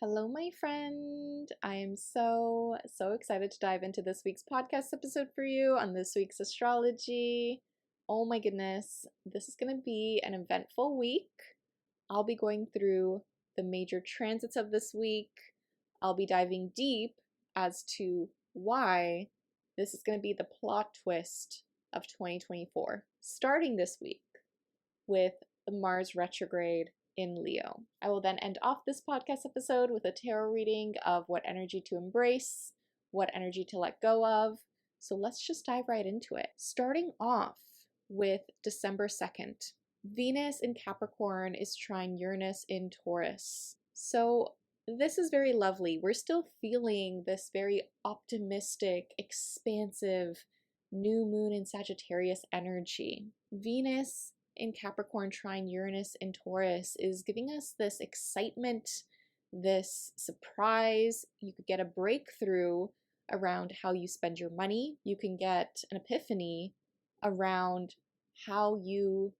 Hello, my friend. I am so excited to dive into this week's podcast episode for you on this week's astrology. Oh my goodness, this is going to be an eventful week. I'll be going through the major transits of this week. I'll be diving deep as to why this is going to be the plot twist of 2024, starting this week with the Mars retrograde in Leo. I will then end off this podcast episode with a tarot reading of what energy to embrace, what energy to let go of. So let's just dive right into it. Starting off with December 2nd, Venus in Capricorn is trine Uranus in Taurus. So this is very lovely. We're still feeling this very optimistic, expansive new moon in Sagittarius energy. Venus in Capricorn trine Uranus in Taurus is giving us this excitement, this surprise. You could get a breakthrough around how you spend your money. You can get an epiphany around how you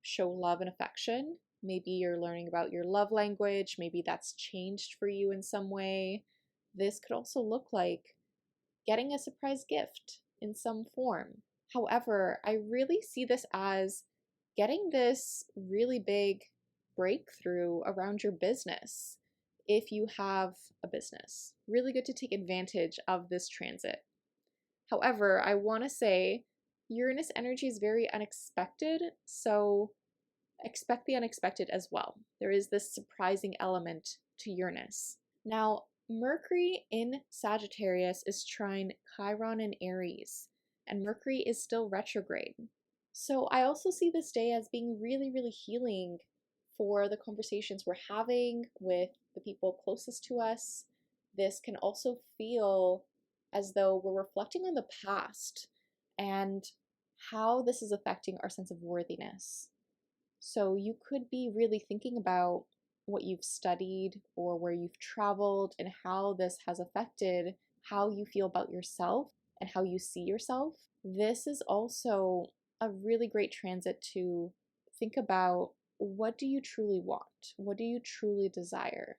show love and affection. Maybe you're learning about your love language. Maybe that's changed for you in some way. This could also look like getting a surprise gift in some form. However, I really see this as getting this really big breakthrough around your business if you have a business. Really good to take advantage of this transit. However, I want to say Uranus energy is very unexpected, so expect the unexpected as well. There is this surprising element to Uranus. Now, Mercury in Sagittarius is trine Chiron in Aries, and Mercury is still retrograde. So I also see this day as being really, really healing for the conversations we're having with the people closest to us. This can also feel as though we're reflecting on the past and how this is affecting our sense of worthiness. So you could be really thinking about what you've studied or where you've traveled and how this has affected how you feel about yourself and how you see yourself. This is also a really great transit to think about, what do you truly want? What do you truly desire?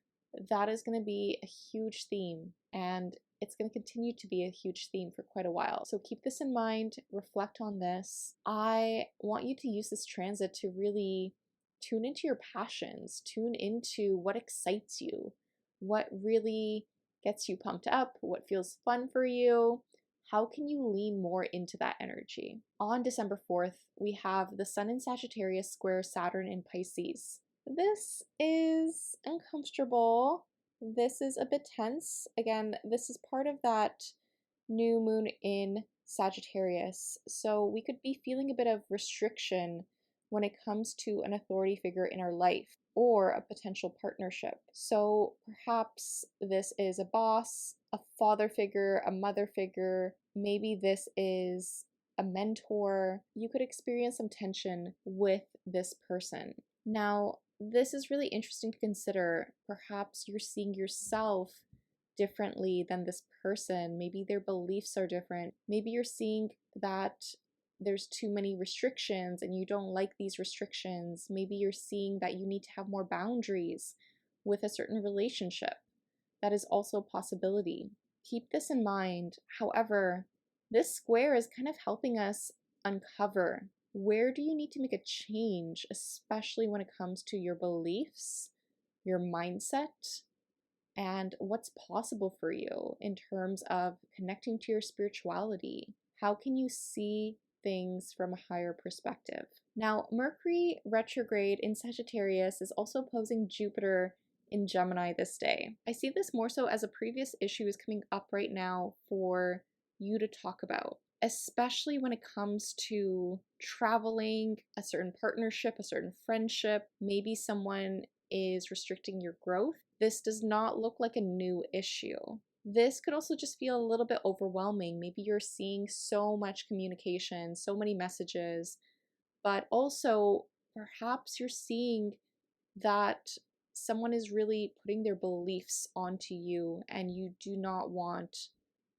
That is going to be a huge theme, and it's going to continue to be a huge theme for quite a while. So keep this in mind, reflect on this. I want you to use this transit to really tune into your passions, tune into what excites you, what really gets you pumped up, what feels fun for you. How can you lean more into that energy? On December 4th, we have the Sun in Sagittarius square Saturn in Pisces. This is uncomfortable. This is a bit tense. Again, this is part of that new moon in Sagittarius. So we could be feeling a bit of restriction when it comes to an authority figure in our life or a potential partnership. So perhaps this is a boss, a father figure, a mother figure. Maybe this is a mentor. You could experience some tension with this person. Now, this is really interesting to consider. Perhaps you're seeing yourself differently than this person. Maybe their beliefs are different. Maybe you're seeing that there's too many restrictions and you don't like these restrictions. Maybe you're seeing that you need to have more boundaries with a certain relationship. That is also a possibility. Keep this in mind. However, this square is kind of helping us uncover, where do you need to make a change, especially when it comes to your beliefs, your mindset, and what's possible for you in terms of connecting to your spirituality. How can you see things from a higher perspective? Now, Mercury retrograde in Sagittarius is also opposing Jupiter in Gemini this day. I see this more so as a previous issue is coming up right now for you to talk about, especially when it comes to traveling, a certain partnership, a certain friendship. Maybe someone is restricting your growth. This does not look like a new issue. This could also just feel a little bit overwhelming. Maybe you're seeing so much communication, so many messages, but also perhaps you're seeing that someone is really putting their beliefs onto you and you do not want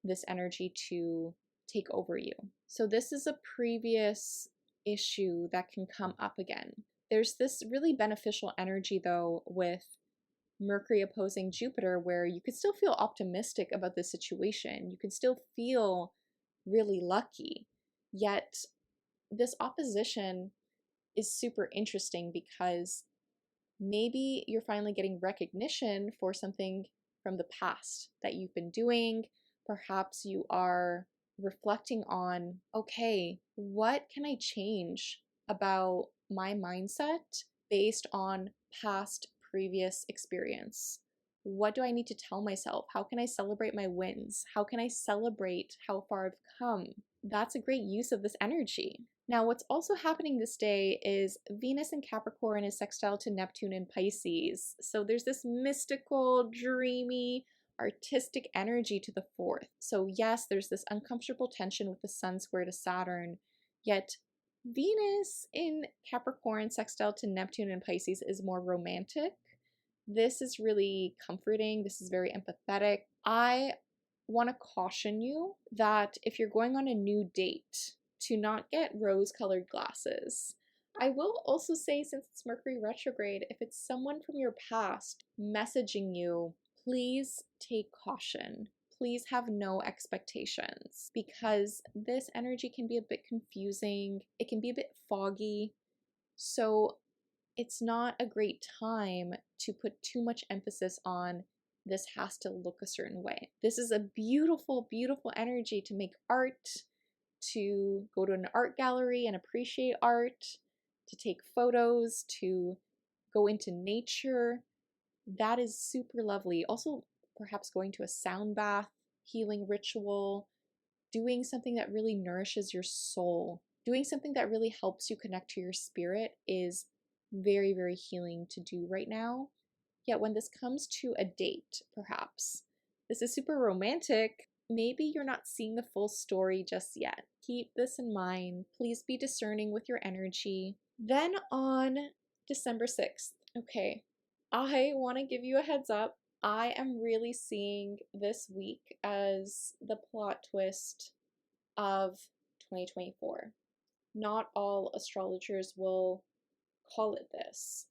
this energy to take over you. So this is a previous issue that can come up again. There's this really beneficial energy though with Mercury opposing Jupiter, where you could still feel optimistic about the situation. You can still feel really lucky. Yet this opposition is super interesting because maybe you're finally getting recognition for something from the past that you've been doing. Perhaps you are reflecting on, okay, what can I change about my mindset based on past previous experience? What do I need to tell myself? How can I celebrate my wins? How can I celebrate how far I've come? That's a great use of this energy. Now, what's also happening this day is Venus in Capricorn is sextile to Neptune in Pisces. So there's this mystical, dreamy, artistic energy to the 4th. So yes, there's this uncomfortable tension with the Sun square to Saturn, yet Venus in Capricorn sextile to Neptune in Pisces is more romantic. This is really comforting. This is very empathetic. I want to caution you that if you're going on a new date, to not get rose-colored glasses. I will also say, since it's Mercury retrograde, if it's someone from your past messaging you, please take caution. Please have no expectations, because this energy can be a bit confusing. It can be a bit foggy. So it's not a great time to put too much emphasis on this has to look a certain way. This is a beautiful, beautiful energy to make art, to go to an art gallery and appreciate art, to take photos, to go into nature. That is super lovely. Also, perhaps going to a sound bath, healing ritual, doing something that really nourishes your soul, doing something that really helps you connect to your spirit is very, very healing to do right now. Yet when this comes to a date, perhaps, this is super romantic. Maybe you're not seeing the full story just yet. Keep this in mind. Please be discerning with your energy. Then on December 6th, okay, I want to give you a heads up. I am really seeing this week as the plot twist of 2024. Not all astrologers will call it this.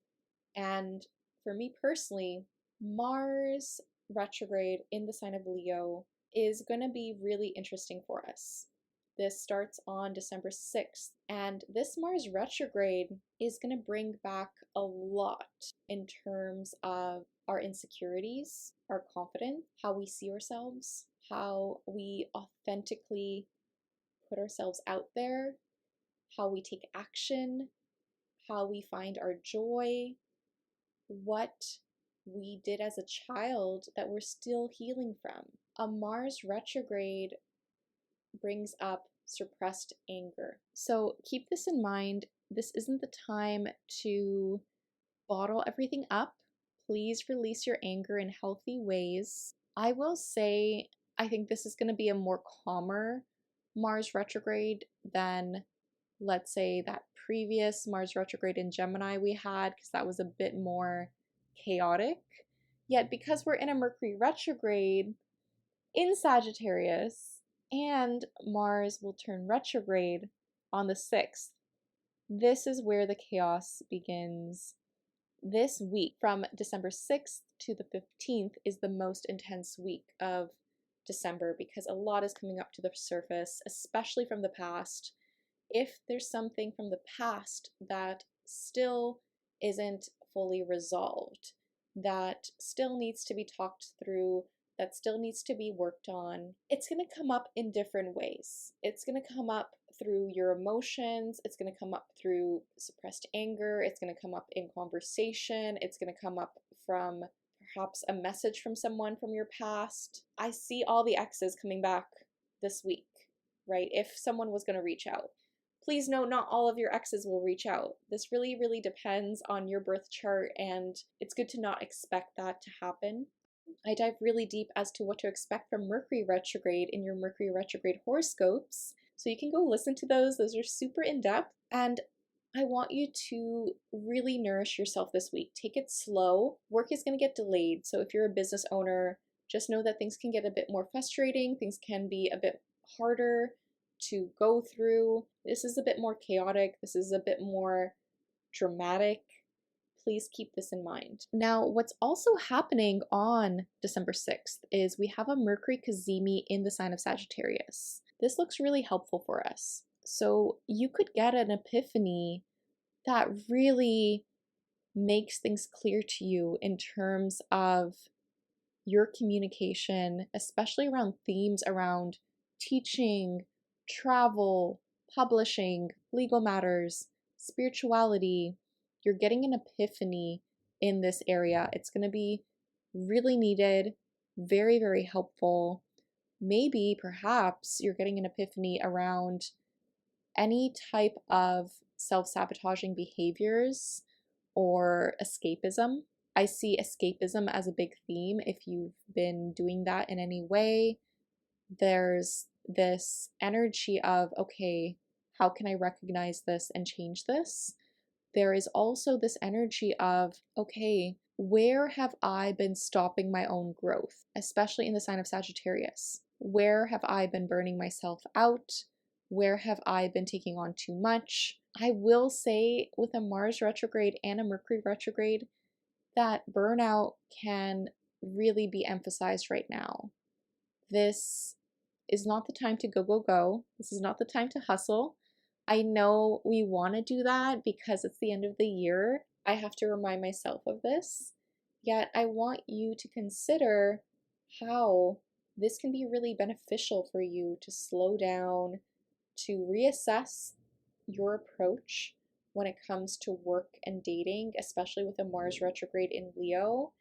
And for me personally, Mars retrograde in the sign of Leo is going to be really interesting for us. This starts on December 6th, and this Mars retrograde is going to bring back a lot in terms of our insecurities, our confidence, how we see ourselves, how we authentically put ourselves out there, how we take action, how we find our joy, what we did as a child that we're still healing from. A Mars retrograde brings up suppressed anger. So keep this in mind. This isn't the time to bottle everything up. Please release your anger in healthy ways. I will say, I think this is going to be a more calmer Mars retrograde than, let's say, that previous Mars retrograde in Gemini we had, because that was a bit more chaotic. Yet because we're in a Mercury retrograde in Sagittarius and Mars will turn retrograde on the 6th, this is where the chaos begins. This week from December 6th to the 15th is the most intense week of December, because a lot is coming up to the surface, especially from the past. If there's something from the past that still isn't fully resolved, that still needs to be talked through, that still needs to be worked on, it's going to come up in different ways. It's going to come up through your emotions, it's going to come up through suppressed anger, it's going to come up in conversation, it's going to come up from perhaps a message from someone from your past. I see all the X's coming back this week, right? If someone was going to reach out. Please note, not all of your exes will reach out. This really, really depends on your birth chart, and it's good to not expect that to happen. I dive really deep as to what to expect from Mercury retrograde in your Mercury retrograde horoscopes, so you can go listen to those. Those are super in-depth, and I want you to really nourish yourself this week. Take it slow. Work is going to get delayed, so if you're a business owner, just know that things can get a bit more frustrating. Things can be a bit harder to go through. This is a bit more chaotic. This is a bit more dramatic. please keep this in mind. Now, what's also happening on December 6th is we have a Mercury cazimi in the sign of Sagittarius. This looks really helpful for us. So you could get an epiphany that really makes things clear to you in terms of your communication, especially around themes around teaching, travel, publishing, legal matters, spirituality. You're getting an epiphany in this area. It's going to be really needed, very, very helpful. Maybe, perhaps, you're getting an epiphany around any type of self-sabotaging behaviors or escapism. I see escapism as a big theme if you've been doing that in any way. There's this energy of, okay, how can I recognize this and change this? There is also this energy of, okay, where have I been stopping my own growth, especially in the sign of Sagittarius? Where have I been burning myself out? Where have I been taking on too much? I will say with a Mars retrograde and a Mercury retrograde, that burnout can really be emphasized right now. This is not the time to go, go, go. This is not the time to hustle. I know we want to do that because it's the end of the year. I have to remind myself of this. Yet I want you to consider how this can be really beneficial for you to slow down, to reassess your approach when it comes to work and dating, especially with a Mars retrograde in Leo.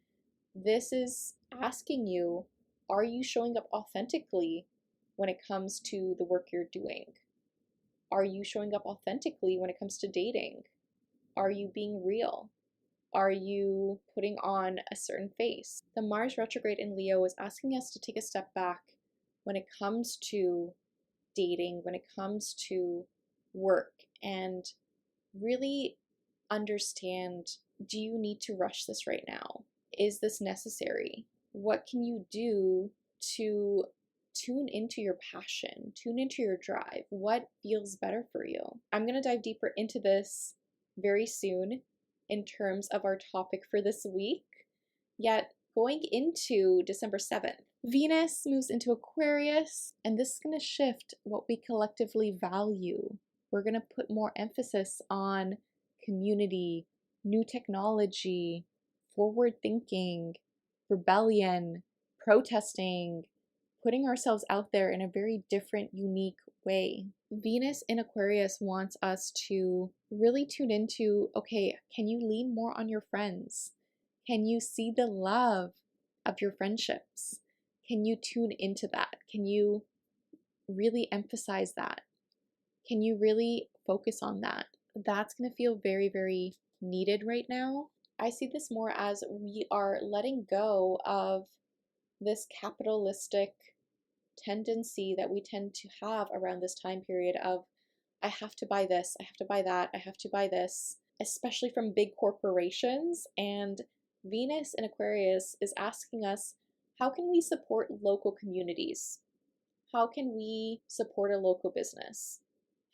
This is asking you, are you showing up authentically when it comes to the work you're doing? Are you showing up authentically when it comes to dating? Are you being real? Are you putting on a certain face? The Mars retrograde in Leo is asking us to take a step back when it comes to dating, when it comes to work, and really understand, do you need to rush this right now? Is this necessary? What can you do to tune into your passion, tune into your drive? What feels better for you? I'm going to dive deeper into this very soon in terms of our topic for this week. Yet, going into December 7th, Venus moves into Aquarius, and this is going to shift what we collectively value. We're going to put more emphasis on community, new technology, forward thinking, rebellion, protesting, putting ourselves out there in a very different, unique way. Venus in Aquarius wants us to really tune into, okay, can you lean more on your friends? Can you see the love of your friendships? Can you tune into that? Can you really emphasize that? Can you really focus on that? That's going to feel very, very needed right now. I see this more as we are letting go of this capitalistic tendency that we tend to have around this time period of, I have to buy this, I have to buy that, I have to buy this, especially from big corporations. And Venus in Aquarius is asking us, how can we support local communities? How can we support a local business?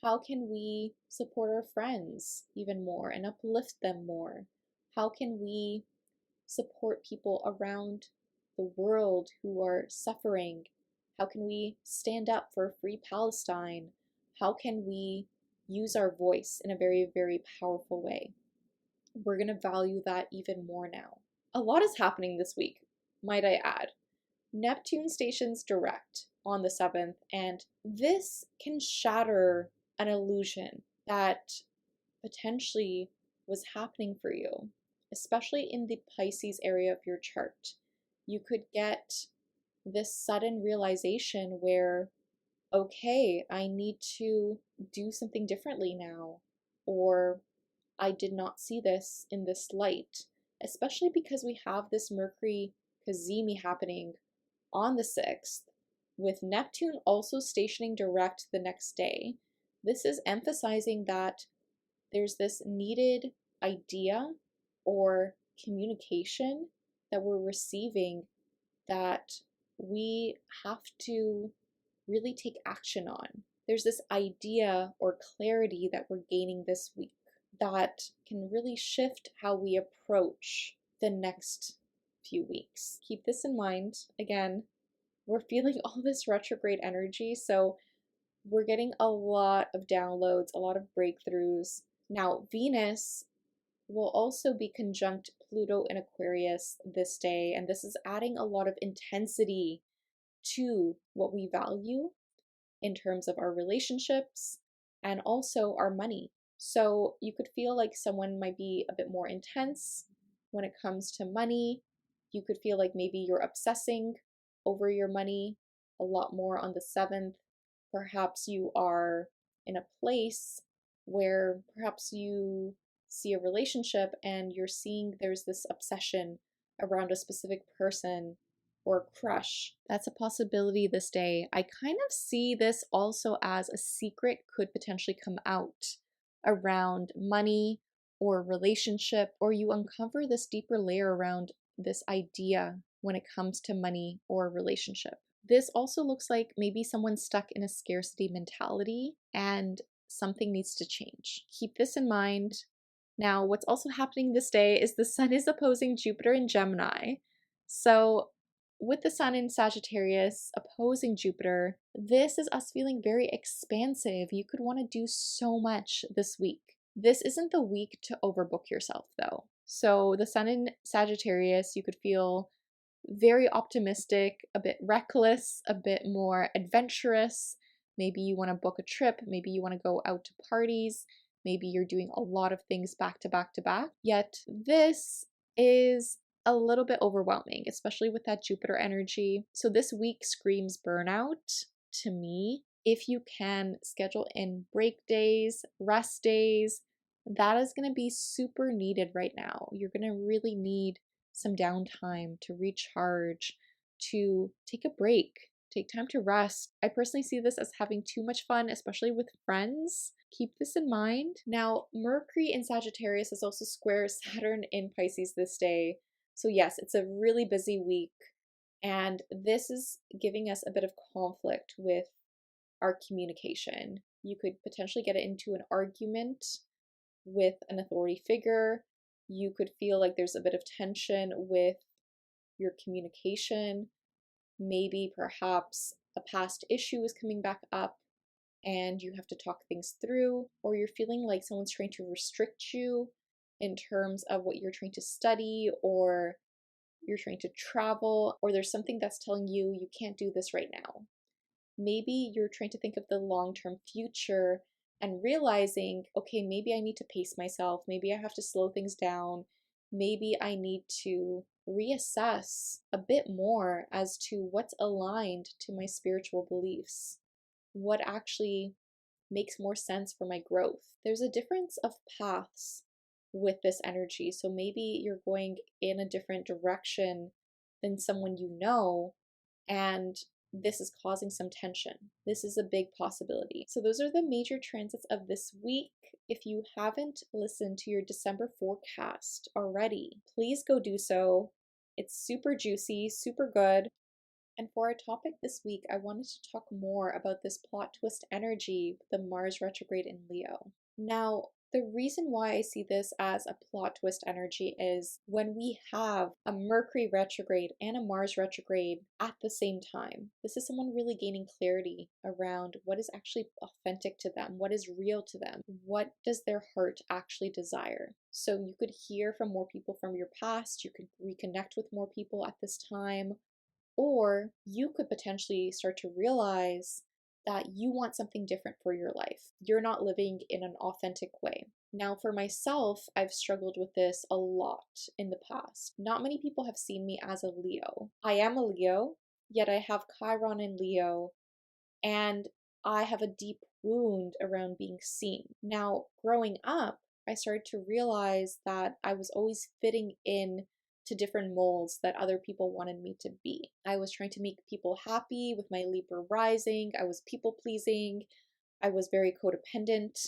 How can we support our friends even more and uplift them more? How can we support people around the world who are suffering? How can we stand up for a free Palestine? How can we use our voice in a very, very powerful way? We're going to value that even more now. A lot is happening this week, might I add. Neptune stations direct on the 7th, and this can shatter an illusion that potentially was happening for you, especially in the Pisces area of your chart. You could get this sudden realization where, okay, I need to do something differently now, or I did not see this in this light, especially because we have this Mercury cazimi happening on the 6th, with Neptune also stationing direct the next day. This is emphasizing that there's this needed idea or communication that we're receiving that we have to really take action on. There's this idea or clarity that we're gaining this week. that can really shift how we approach the next few weeks. Keep this in mind. Again, we're feeling all this retrograde energy, so we're getting a lot of downloads, a lot of breakthroughs. Now, Venus will also be conjunct Pluto in Aquarius this day, and this is adding a lot of intensity to what we value in terms of our relationships and also our money. So you could feel like someone might be a bit more intense when it comes to money. You could feel like maybe you're obsessing over your money a lot more on the 7th. Perhaps you are in a place where perhaps you see a relationship and you're seeing there's this obsession around a specific person or crush. That's a possibility this day. I kind of see this also as a secret could potentially come out around money or relationship, or you uncover this deeper layer around this idea when it comes to money or relationship. This also looks like maybe someone's stuck in a scarcity mentality and something needs to change. Keep this in mind. Now, what's also happening this day is the sun is opposing Jupiter in Gemini. So with the sun in Sagittarius opposing Jupiter, this is us feeling very expansive. You could want to do so much this week. This isn't the week to overbook yourself though. So the sun in Sagittarius, you could feel very optimistic, a bit reckless, a bit more adventurous. Maybe you want to book a trip, maybe you want to go out to parties, maybe you're doing a lot of things back to back to back. Yet this is a little bit overwhelming, especially with that Jupiter energy. So this week screams burnout to me. If you can schedule in break days, rest days, that is going to be super needed right now. You're going to really need some downtime to recharge, to take a break, take time to rest. I personally see this as having too much fun, especially with friends. Keep this in mind. Now, Mercury in Sagittarius is also square Saturn in Pisces this day. So yes, it's a really busy week, and this is giving us a bit of conflict with our communication. You could potentially get into an argument with an authority figure. You could feel like there's a bit of tension with your communication. Maybe perhaps a past issue is coming back up and you have to talk things through, or you're feeling like someone's trying to restrict you in terms of what you're trying to study, or you're trying to travel, or there's something that's telling you you can't do this right now. Maybe you're trying to think of the long-term future and realizing, okay, maybe I need to pace myself. Maybe I have to slow things down. Maybe I need to reassess a bit more as to what's aligned to my spiritual beliefs, what actually makes more sense for my growth. There's a difference of paths with this energy. So maybe you're going in a different direction than someone you know, and this is causing some tension. This is a big possibility. So those are the major transits of this week. If you haven't listened to your December forecast already, please go do so. It's super juicy, super good. And for our topic this week, I wanted to talk more about this plot twist energy, the Mars retrograde in Leo. Now, the reason why I see this as a plot twist energy is when we have a Mercury retrograde and a Mars retrograde at the same time. This is someone really gaining clarity around what is actually authentic to them, what is real to them, what does their heart actually desire. So you could hear from more people from your past, you could reconnect with more people at this time, or you could potentially start to realize that you want something different for your life. You're not living in an authentic way. Now, for myself, I've struggled with this a lot in the past. Not many people have seen me as a Leo. I am a Leo, yet I have Chiron in Leo, and I have a deep wound around being seen. Now, growing up, I started to realize that I was always fitting in to different molds that other people wanted me to be. I was trying to make people happy with my Libra rising. I was people pleasing. I was very codependent.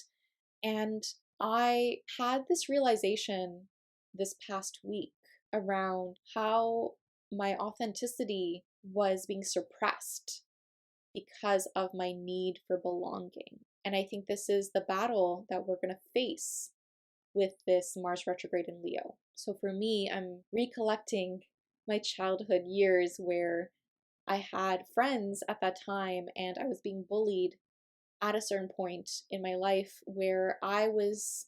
And I had this realization this past week around how my authenticity was being suppressed because of my need for belonging. And I think this is the battle that we're going to face with this Mars retrograde in Leo. So for me, I'm recollecting my childhood years where I had friends at that time and I was being bullied at a certain point in my life where I was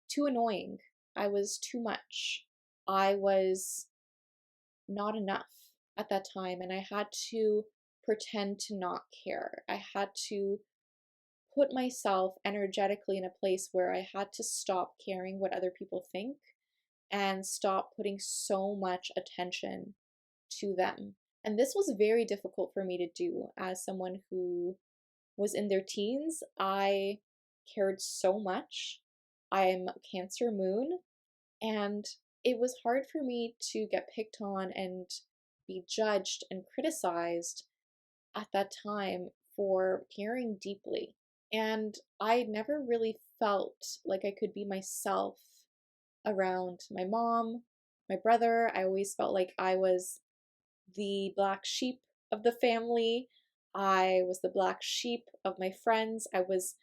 too annoying. I was too much. I was not enough at that time, and I had to pretend to not care. I had to put myself energetically in a place where I had to stop caring what other people think and stop putting so much attention to them. And this was very difficult for me to do as someone who was in their teens. I cared so much. I'm Cancer moon, and it was hard for me to get picked on and be judged and criticized at that time for caring deeply. And I never really felt like I could be myself around my mom, my brother. I always felt like I was the black sheep of the family. I was the black sheep of my friends. I was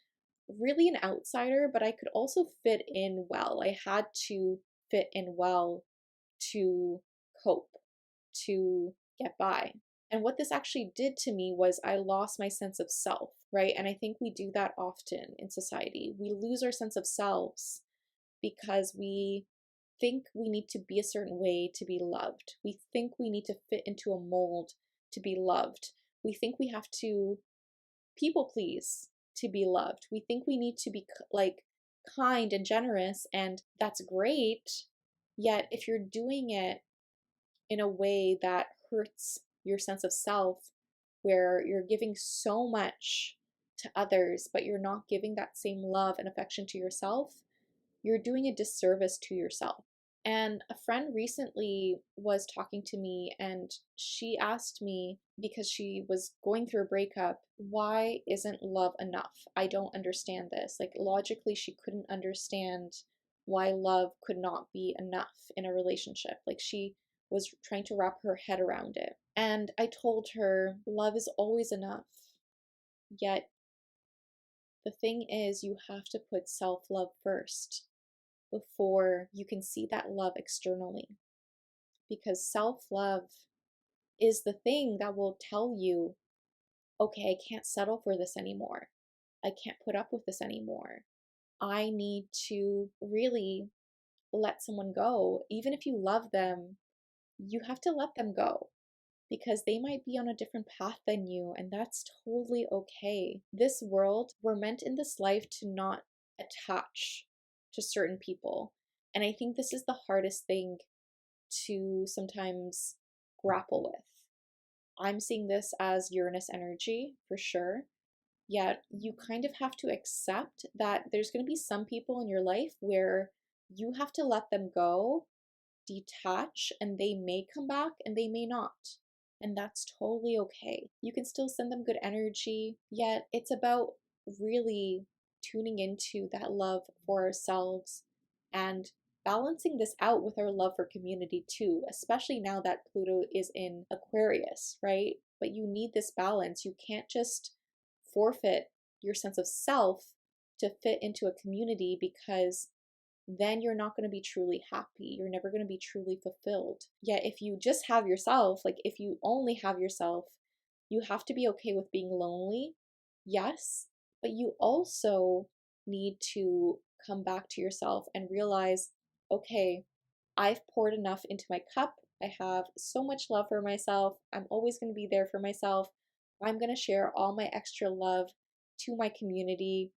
really an outsider, but I could also fit in well. I had to fit in well to cope, to get by. And what this actually did to me was I lost my sense of self, right? And I think we do that often in society. We lose our sense of selves because we think we need to be a certain way to be loved. We think we need to fit into a mold to be loved. We think we have to people please to be loved. We think we need to be like kind and generous, and that's great. Yet if you're doing it in a way that hurts your sense of self, where you're giving so much to others, but you're not giving that same love and affection to yourself, you're doing a disservice to yourself. And a friend recently was talking to me and she asked me, because she was going through a breakup, why isn't love enough? I don't understand this. Like, logically, she couldn't understand why love could not be enough in a relationship. Like, she was trying to wrap her head around it. And I told her, love is always enough. Yet, the thing is, you have to put self-love first before you can see that love externally. Because self-love is the thing that will tell you, okay, I can't settle for this anymore. I can't put up with this anymore. I need to really let someone go. Even if you love them, you have to let them go because they might be on a different path than you, and that's totally okay. This world, we're meant in this life to not attach to certain people. And I think this is the hardest thing to sometimes grapple with. I'm seeing this as Uranus energy for sure. Yet you kind of have to accept that there's going to be some people in your life where you have to let them go, detach, and they may come back and they may not. And that's totally okay. You can still send them good energy, yet it's about really tuning into that love for ourselves and balancing this out with our love for community too, especially now that Pluto is in Aquarius, right? But you need this balance. You can't just forfeit your sense of self to fit into a community, because then you're not going to be truly happy. You're never going to be truly fulfilled. Yet if you just have yourself, like if you only have yourself, you have to be okay with being lonely, yes, but you also need to come back to yourself and realize, okay, I've poured enough into my cup. I have so much love for myself. I'm always going to be there for myself. I'm going to share all my extra love to my community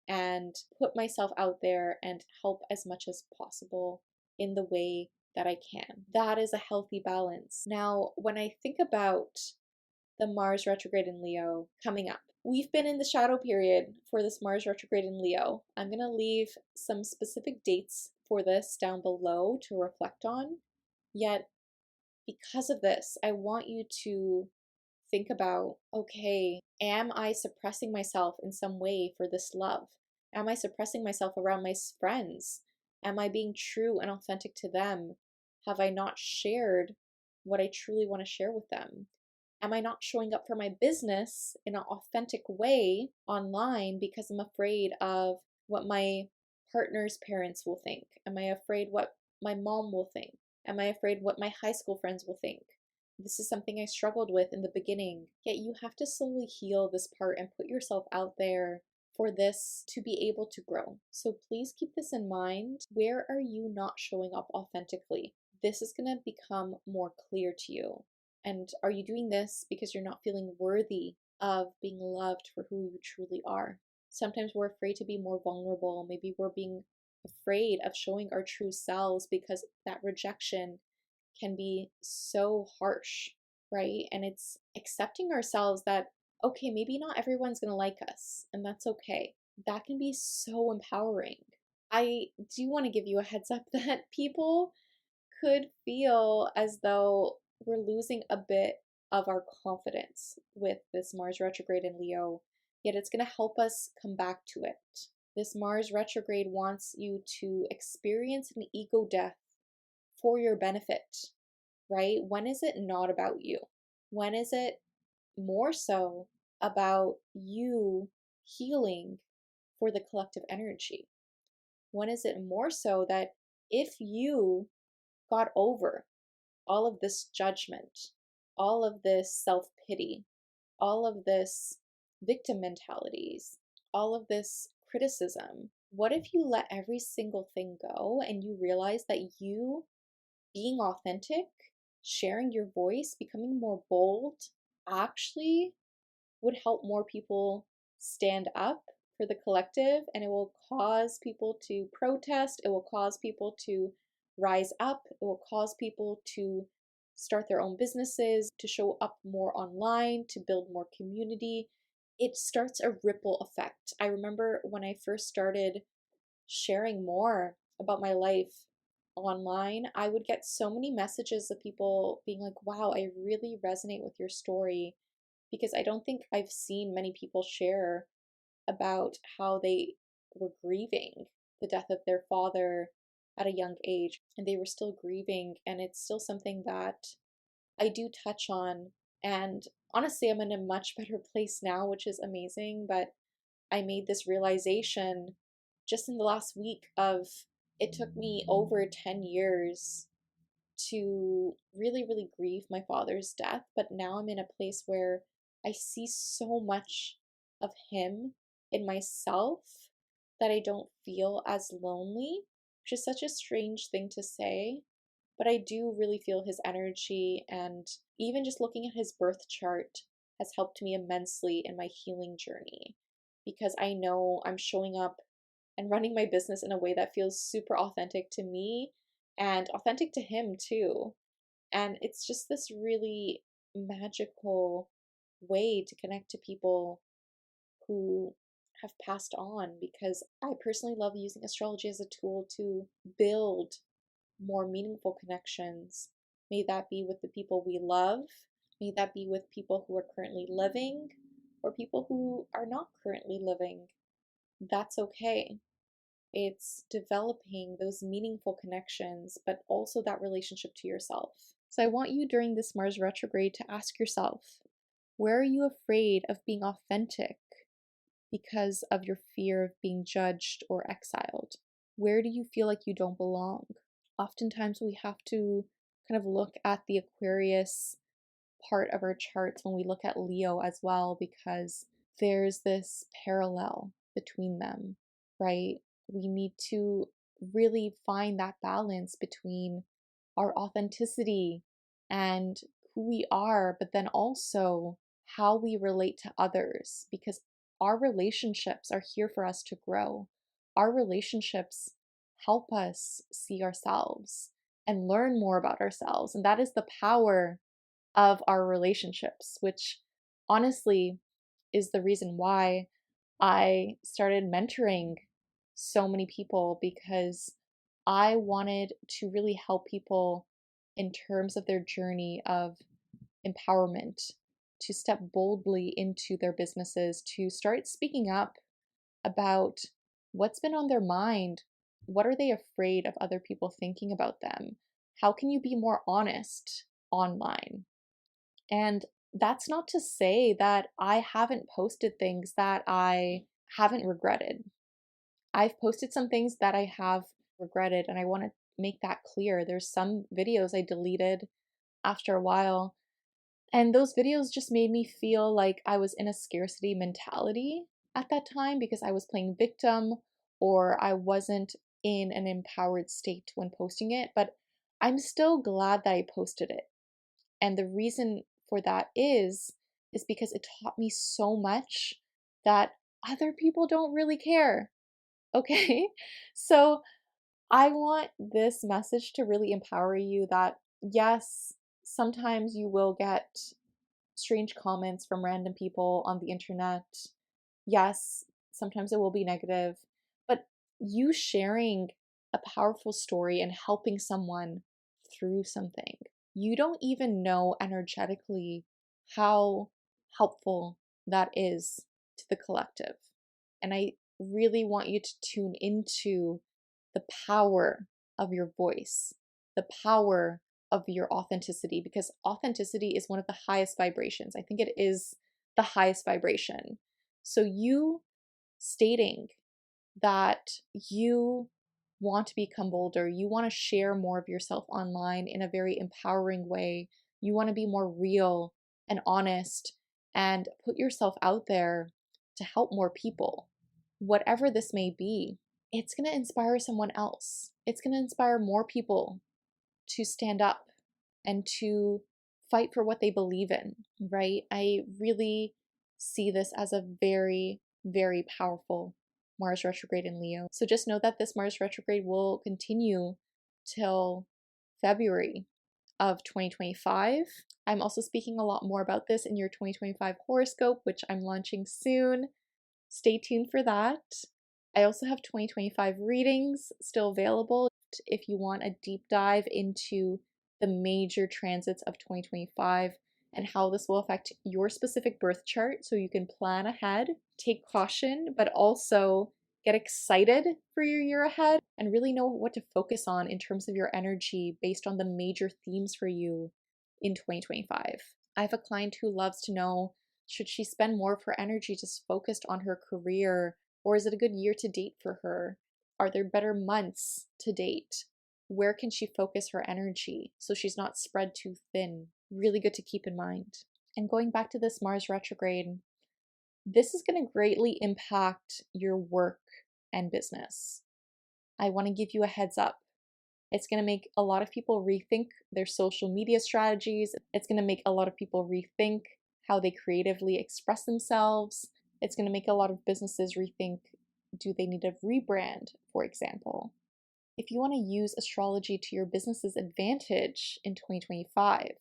and put myself out there and help as much as possible in the way that I can. That is a healthy balance. Now, when I think about the Mars retrograde in Leo coming up, we've been in the shadow period for this Mars retrograde in Leo. I'm going to leave some specific dates for this down below to reflect on. Yet, because of this, I want you to think about, okay, am I suppressing myself in some way for this love? Am I suppressing myself around my friends? Am I being true and authentic to them? Have I not shared what I truly want to share with them? Am I not showing up for my business in an authentic way online because I'm afraid of what my partner's parents will think? Am I afraid what my mom will think? Am I afraid what my high school friends will think? This is something I struggled with in the beginning. Yet you have to slowly heal this part and put yourself out there for this to be able to grow. So please keep this in mind. Where are you not showing up authentically? This is going to become more clear to you. And are you doing this because you're not feeling worthy of being loved for who you truly are? Sometimes we're afraid to be more vulnerable. Maybe we're being afraid of showing our true selves because that rejection can be so harsh, right? And it's accepting ourselves that, okay, maybe not everyone's going to like us, and that's okay. That can be so empowering. I do want to give you a heads up that people could feel as though we're losing a bit of our confidence with this Mars retrograde in Leo, yet it's going to help us come back to it. This Mars retrograde wants you to experience an ego death for your benefit, right? When is it not about you? When is it more so about you healing for the collective energy? When is it more so that if you got over all of this judgment, all of this self-pity, all of this victim mentalities, all of this criticism, what if you let every single thing go and you realize that you being authentic, sharing your voice, becoming more bold, actually would help more people stand up for the collective, and it will cause people to protest, it will cause people to rise up, it will cause people to start their own businesses, to show up more online, to build more community. It starts a ripple effect. I remember when I first started sharing more about my life online, I would get so many messages of people being like, wow, I really resonate with your story, because I don't think I've seen many people share about how they were grieving the death of their father at a young age, and they were still grieving, and it's still something that I do touch on. And honestly, I'm in a much better place now, which is amazing, but I made this realization just in the last week of it took me over 10 years to really, really grieve my father's death, but now I'm in a place where I see so much of him in myself that I don't feel as lonely, which is such a strange thing to say, but I do really feel his energy, and even just looking at his birth chart has helped me immensely in my healing journey, because I know I'm showing up and running my business in a way that feels super authentic to me and authentic to him too. And it's just this really magical way to connect to people who have passed on, because I personally love using astrology as a tool to build more meaningful connections. May that be with the people we love, may that be with people who are currently living, or people who are not currently living. That's okay. It's developing those meaningful connections, but also that relationship to yourself. So I want you during this Mars retrograde to ask yourself, where are you afraid of being authentic because of your fear of being judged or exiled? Where do you feel like you don't belong? Oftentimes we have to kind of look at the Aquarius part of our charts when we look at Leo as well, because there's this parallel between them, right? We need to really find that balance between our authenticity and who we are, but then also how we relate to others, because our relationships are here for us to grow. Our relationships help us see ourselves and learn more about ourselves. And that is the power of our relationships, which honestly is the reason why I started mentoring so many people, because I wanted to really help people in terms of their journey of empowerment, to step boldly into their businesses, to start speaking up about what's been on their mind. What are they afraid of other people thinking about them? How can you be more honest online? And that's not to say that I haven't posted things that I haven't regretted. I've posted some things that I have regretted, and I want to make that clear. There's some videos I deleted after a while, and those videos just made me feel like I was in a scarcity mentality at that time because I was playing victim or I wasn't in an empowered state when posting it. But I'm still glad that I posted it. And the reason for that is because it taught me so much that other people don't really care. Okay? So I want this message to really empower you that yes, sometimes you will get strange comments from random people on the internet. Yes, sometimes it will be negative, but you sharing a powerful story and helping someone through something, you don't even know energetically how helpful that is to the collective. And I really want you to tune into the power of your voice, the power of your authenticity, because authenticity is one of the highest vibrations. I think it is the highest vibration. So, you stating that you want to become bolder, you want to share more of yourself online in a very empowering way, you want to be more real and honest and put yourself out there to help more people, whatever this may be, it's going to inspire someone else. It's going to inspire more people to stand up and to fight for what they believe in, right? I really see this as a very, very powerful Mars retrograde in Leo. So just know that this Mars retrograde will continue till February of 2025. I'm also speaking a lot more about this in your 2025 horoscope, which I'm launching soon. Stay tuned for that. I also have 2025 readings still available if you want a deep dive into the major transits of 2025 and how this will affect your specific birth chart so you can plan ahead, take caution, but also get excited for your year ahead and really know what to focus on in terms of your energy based on the major themes for you in 2025. I have a client who loves to know, should she spend more of her energy just focused on her career, or is it a good year to date for her? Are there better months to date? Where can she focus her energy so she's not spread too thin? Really good to keep in mind. And going back to this Mars retrograde, this is going to greatly impact your work and business. I want to give you a heads up. It's going to make a lot of people rethink their social media strategies. It's going to make a lot of people rethink how they creatively express themselves. It's going to make a lot of businesses rethink, do they need a rebrand, for example? If you want to use astrology to your business's advantage in 2025,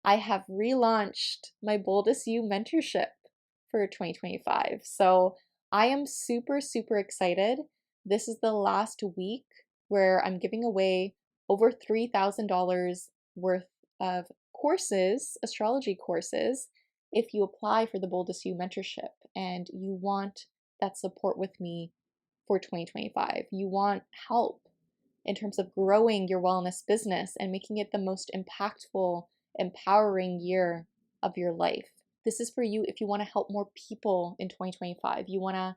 I have relaunched my Boldest You mentorship for 2025. So I am super, super excited. This is the last week where I'm giving away over $3,000 worth of courses, astrology courses, if you apply for the Boldest You mentorship and you want that support with me for 2025. You want help in terms of growing your wellness business and making it the most impactful, empowering year of your life. This is for you if you want to help more people in 2025. You want to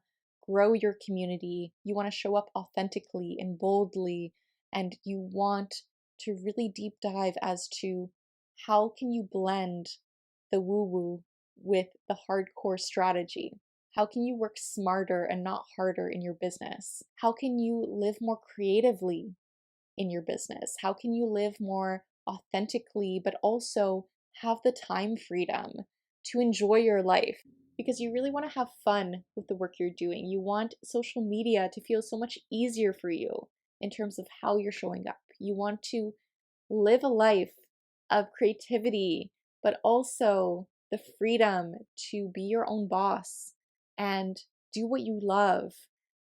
grow your community. You want to show up authentically and boldly, and you want to really deep dive as to how can you blend the woo-woo with the hardcore strategy. How can you work smarter and not harder in your business? How can you live more creatively in your business? How can you live more authentically, but also have the time freedom to enjoy your life? Because you really want to have fun with the work you're doing. You want social media to feel so much easier for you in terms of how you're showing up. You want to live a life of creativity, but also the freedom to be your own boss and do what you love.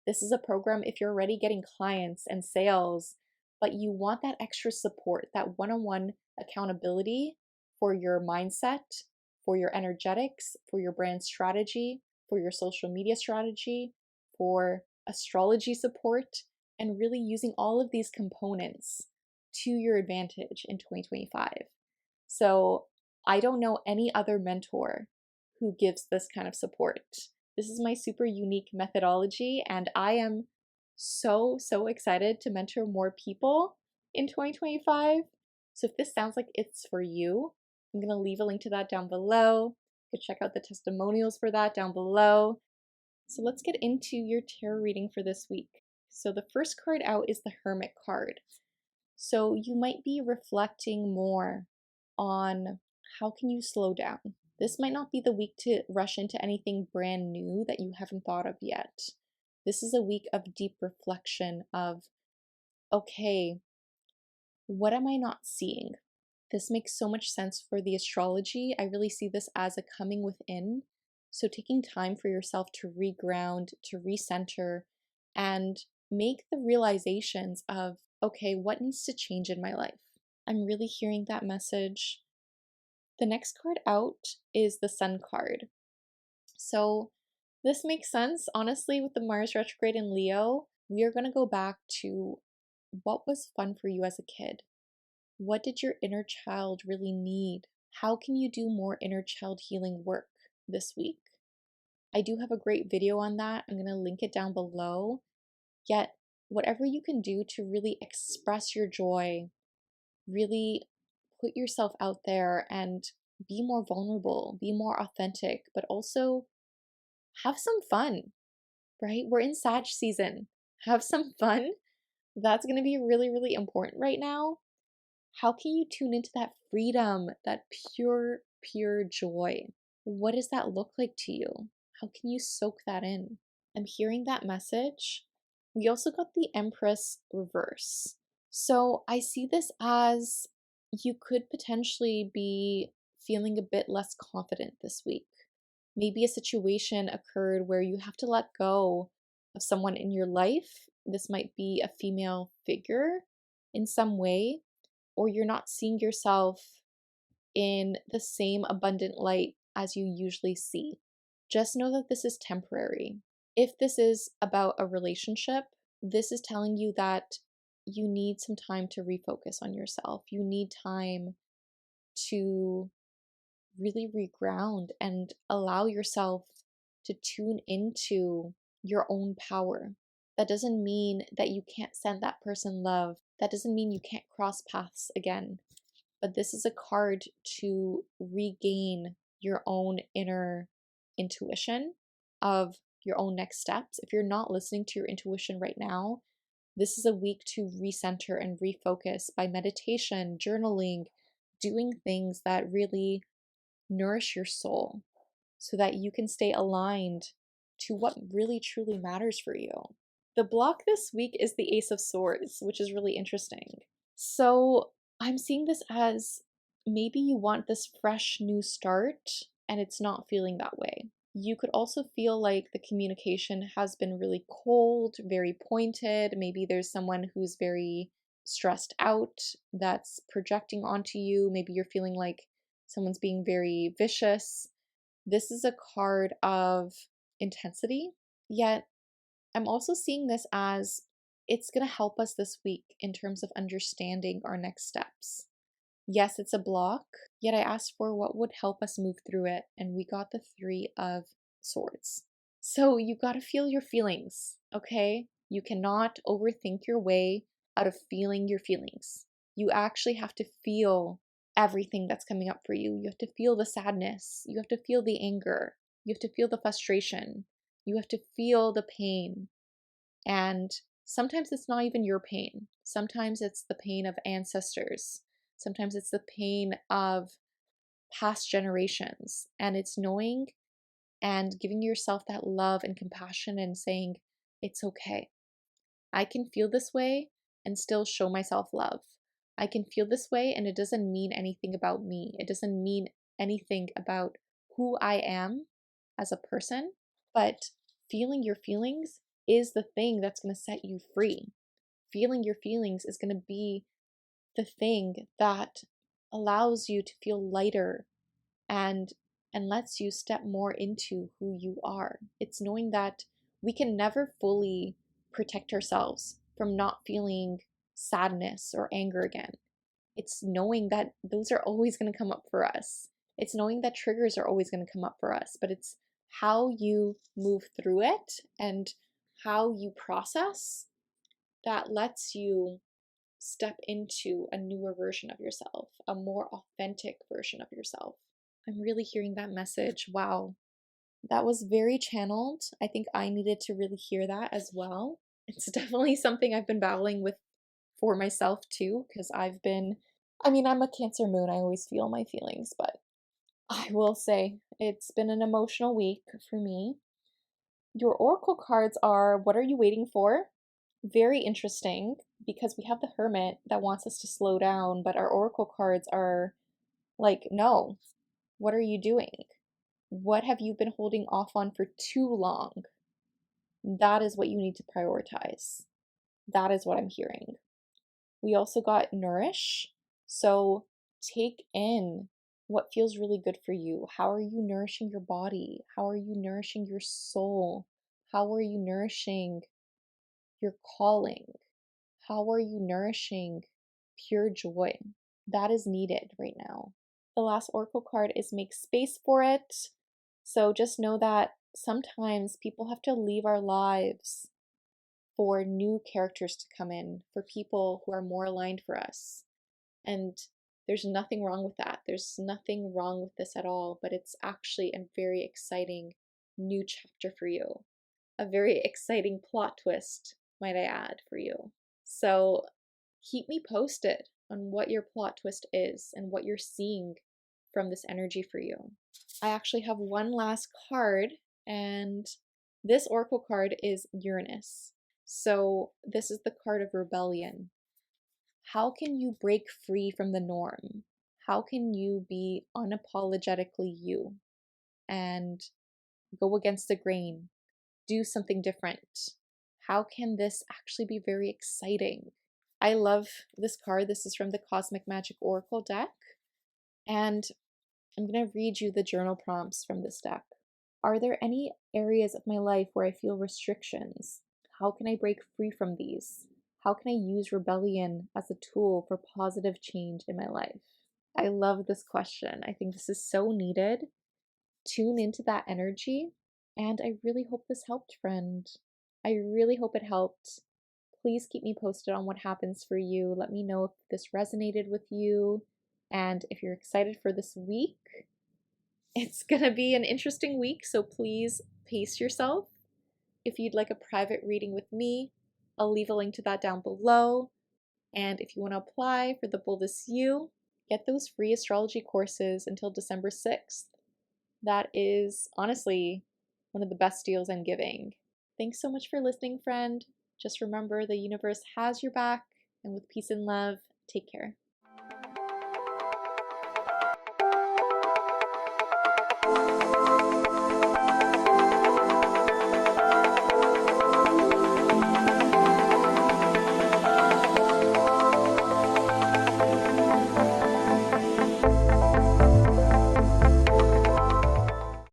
This is a program if you're already getting clients and sales, but you want that extra support, that one-on-one accountability for your mindset, for your energetics, for your brand strategy, for your social media strategy, for astrology support, and really using all of these components to your advantage in 2025. So I don't know any other mentor who gives this kind of support. This is my super unique methodology, and I am so excited to mentor more people in 2025. So if this sounds like it's for you, I'm going to leave a link to that down below. You can check out the testimonials for that down below. So let's get into your tarot reading for this week. So the first card out is the Hermit card. So you might be reflecting more on how can you slow down. This might not be the week to rush into anything brand new that you haven't thought of yet. This is a week of deep reflection of, okay, what am I not seeing? This makes so much sense for the astrology. I really see this as a coming within. So taking time for yourself to reground, to recenter, and make the realizations of, okay, what needs to change in my life? I'm really hearing that message. The next card out is the Sun card. So this makes sense, honestly, with the Mars retrograde in Leo. We are going to go back to what was fun for you as a kid. What did your inner child really need? How can you do more inner child healing work this week? I do have a great video on that. I'm going to link it down below. Yet, whatever you can do to really express your joy, really put yourself out there and be more vulnerable, be more authentic, but also have some fun, right? We're in Sag season. Have some fun. That's going to be really important right now. How can you tune into that freedom, that pure joy? What does that look like to you? How can you soak that in? I'm hearing that message. We also got the Empress reverse. So I see this as you could potentially be feeling a bit less confident this week. Maybe a situation occurred where you have to let go of someone in your life. This might be a female figure in some way, or you're not seeing yourself in the same abundant light as you usually see. Just know that this is temporary. If this is about a relationship, this is telling you that you need some time to refocus on yourself. You need time to really reground and allow yourself to tune into your own power. That doesn't mean that you can't send that person love. That doesn't mean you can't cross paths again. But this is a card to regain your own inner intuition of your own next steps. If you're not listening to your intuition right now, this is a week to recenter and refocus by meditation, journaling, doing things that really nourish your soul so that you can stay aligned to what really truly matters for you. The block this week is the Ace of Swords, which is really interesting. So I'm seeing this as maybe you want this fresh new start and it's not feeling that way. You could also feel like the communication has been really cold, very pointed. Maybe there's someone who's very stressed out that's projecting onto you. Maybe you're feeling like someone's being very vicious. This is a card of intensity, yet I'm also seeing this as it's going to help us this week in terms of understanding our next steps. Yes, it's a block, yet I asked for what would help us move through it, and we got the Three of Swords. So you got to feel your feelings, okay? You cannot overthink your way out of feeling your feelings. You actually have to feel everything that's coming up for you. You have to feel the sadness. You have to feel the anger. You have to feel the frustration. You have to feel the pain. And sometimes it's not even your pain. Sometimes it's the pain of ancestors. Sometimes it's the pain of past generations. And it's knowing and giving yourself that love and compassion and saying, it's okay. I can feel this way and still show myself love. I can feel this way and it doesn't mean anything about me. It doesn't mean anything about who I am as a person, but feeling your feelings is the thing that's going to set you free. Feeling your feelings is going to be the thing that allows you to feel lighter and lets you step more into who you are. It's knowing that we can never fully protect ourselves from not feeling sadness or anger again. It's knowing that those are always going to come up for us. It's knowing that triggers are always going to come up for us, but it's how you move through it and how you process that lets you step into a newer version of yourself, a more authentic version of yourself. I'm really hearing that message. Wow. That was very channeled. I think I needed to really hear that as well. It's definitely something I've been battling with for myself too, because I'm a Cancer moon. I always feel my feelings, but I will say it's been an emotional week for me. Your oracle cards are What Are You Waiting For? Very interesting because we have the Hermit that wants us to slow down, but our oracle cards are like, no, what are you doing? What have you been holding off on for too long? That is what you need to prioritize. That is what I'm hearing. We also got Nourish. So take in what feels really good for you. How are you nourishing your body? How are you nourishing your soul? How are you nourishing your calling? How are you nourishing pure joy? That is needed right now. The last oracle card is Make Space for It. So just know that sometimes people have to leave our lives for new characters to come in, for people who are more aligned for us. And there's nothing wrong with that. There's nothing wrong with this at all, but it's actually a very exciting new chapter for you. A very exciting plot twist, might I add, for you. So keep me posted on what your plot twist is and what you're seeing from this energy for you. I actually have one last card, and this oracle card is Uranus. So this is the card of rebellion. How can you break free from the norm? How can you be unapologetically you and go against the grain, do something different? How can this actually be very exciting? I love this card. This is from the Cosmic Magic Oracle deck, and I'm going to read you the journal prompts from this deck. Are there any areas of my life where I feel restrictions? How can I break free from these? How can I use rebellion as a tool for positive change in my life? I love this question. I think this is so needed. Tune into that energy, and I really hope this helped, friend. I really hope it helped. Please keep me posted on what happens for you. Let me know if this resonated with you, and if you're excited for this week. It's gonna be an interesting week, so please pace yourself. If you'd like a private reading with me, I'll leave a link to that down below. And if you want to apply for the Boldest You, get those free astrology courses until December 6th. That is honestly one of the best deals I'm giving. Thanks so much for listening, friend. Just remember the universe has your back, and with peace and love, take care.